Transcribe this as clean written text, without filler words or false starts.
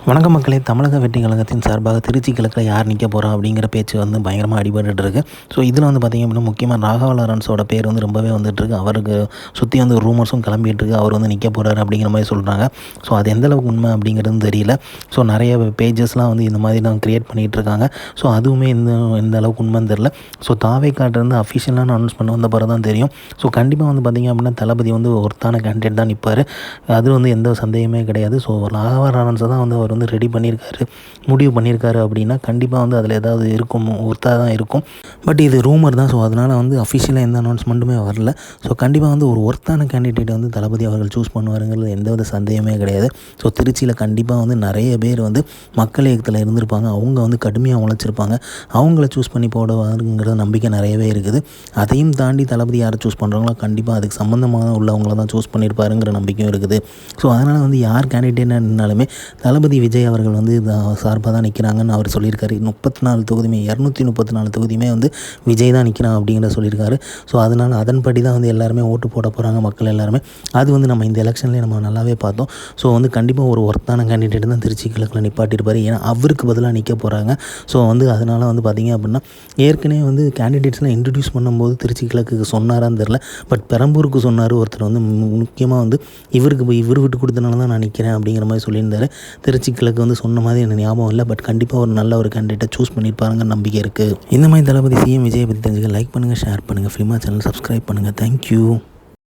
வணக்க மக்களே. தமிழக வெற்றி கழகத்தின் சார்பாக திருச்சி கிழக்கில் யார் நிற்க போகிறா அப்படிங்கிற பேச்சு வந்து பயங்கரமாக அடிபட்டு இருக்கு. ஸோ இதில் வந்து பார்த்திங்க அப்படின்னா முக்கியமாக ராகவா லாரன்ஸோட பேர் வந்து ரொம்பவே வந்துட்டுருக்கு. அவருக்கு சுற்றி வந்து ரூமர்ஸும் கிளம்பிட்டு இருக்கு. அவர் வந்து நிற்க போகிறாரு அப்படிங்கிற மாதிரி சொல்கிறாங்க. ஸோ அது எந்தளவுக்கு உண்மை அப்படிங்கிறது தெரியல. ஸோ நிறைய பேஜஸ்லாம் வந்து இந்த மாதிரி தான் க்ரியேட் பண்ணிகிட்டு இருக்காங்க. ஸோ அதுவுமே எந்த அளவுக்கு உண்மைன்னு தெரில. ஸோ தாவேக்காட்டிலேருந்து அஃபிஷியலான அனௌன்ஸ்மெண்ட் வந்த பிறகு தான் தெரியும். ஸோ கண்டிப்பாக வந்து பார்த்திங்க அப்படின்னா தளபதி வந்து ஒருத்தான கேண்டிடேட் தான் நிற்பார். அது வந்து எந்த சந்தேகமே கிடையாது. ஸோ ராகவா லாரன்ஸை தான் வந்து அவர் வந்து ரெடி பண்ணியிருக்காரு, முடிவு பண்ணியிருக்காரு அப்படின்னா கண்டிப்பாக வந்து அதில் ஏதாவது இருக்கும், ஒர்த்தாக தான் இருக்கும். பட் இது ரூமர் தான். ஸோ அதனால் வந்து அஃபிஷியலாக எந்த அனௌன்ஸ்மெண்ட்டுமே வரல. ஸோ கண்டிப்பாக வந்து ஒரு ஒர்த்தான கேண்டிடேட் வந்து தளபதி அவர்கள் சூஸ் பண்ணுவாருங்கிறது எந்தவித சந்தேகமே கிடையாது. ஸோ திருச்சியில் கண்டிப்பாக வந்து நிறைய பேர் வந்து மக்கள் இயக்கத்தில் இருந்திருப்பாங்க. அவங்க வந்து கடுமையாக உழைச்சிருப்பாங்க. அவங்கள சூஸ் பண்ணி போடுவாருங்கிற நம்பிக்கை நிறையவே இருக்குது. அதையும் தாண்டி தளபதி யாரை சூஸ் பண்ணுறாங்களோ கண்டிப்பாக அதுக்கு சம்மந்தமாக உள்ளவங்கள தான் சூஸ் பண்ணியிருப்பாருங்கிற நம்பிக்கையும் இருக்குது. ஸோ அதனால் வந்து யார் கேண்டிடேட்டாக இருந்தாலுமே தளபதி விஜய் அவர்கள் வந்து சார்பாக தான் நிற்கிறாங்கன்னு அவர் சொல்லியிருக்காரு. 34 தொகுதியுமே 234 தொகுதியுமே வந்து விஜய் தான் நிற்கிறான் அப்படிங்கிற சொல்லியிருக்காரு. ஸோ அதனால் அதன்படி தான் வந்து எல்லாருமே ஓட்டு போட போகிறாங்க மக்கள் எல்லாருமே. அது வந்து நம்ம இந்த எலெக்ஷன்லேயே நம்ம நல்லாவே பார்த்தோம். ஸோ வந்து கண்டிப்பாக ஒரு ஒர்த்தான கேண்டிடேட் தான் திருச்சி கிழக்கில் நிப்பாட்டியிருப்பார். ஏன்னா அவருக்கு பதிலாக நிற்க போகிறாங்க. ஸோ வந்து அதனால் வந்து பார்த்திங்க அப்படின்னா ஏற்கனவே வந்து கேண்டிடேட்ஸ்லாம் இன்ட்ரடியூஸ் பண்ணும்போது திருச்சி கிழக்குக்கு சொன்னாரான்னு தெரில. பட் பெரம்பூருக்கு சொன்னார் ஒருத்தர் வந்து முக்கியமாக வந்து இவர் விட்டு கொடுத்தனால தான் நான் நிற்கிறேன் அப்படிங்கிற மாதிரி சொல்லியிருந்தார். திருச்சி கிழக்கு வந்து சொன்ன மாதிரி எனக்கு ஞாபகம் இல்லை. பட் கண்டிப்பாக ஒரு நல்ல ஒரு கேண்டிடேட்டை சூஸ் பண்ணியிருப்பாருங்க நம்பிக்கை இருக்குது. இந்த மாதிரி தளபதி சிஎம் விஜய் பற்றி தெரிஞ்சுக்க லைக் பண்ணுங்கள், ஷேர் பண்ணுங்கள், ஃபிலிமா சேனல் சப்ஸ்கிரைப் பண்ணுங்கள். தேங்க்யூ.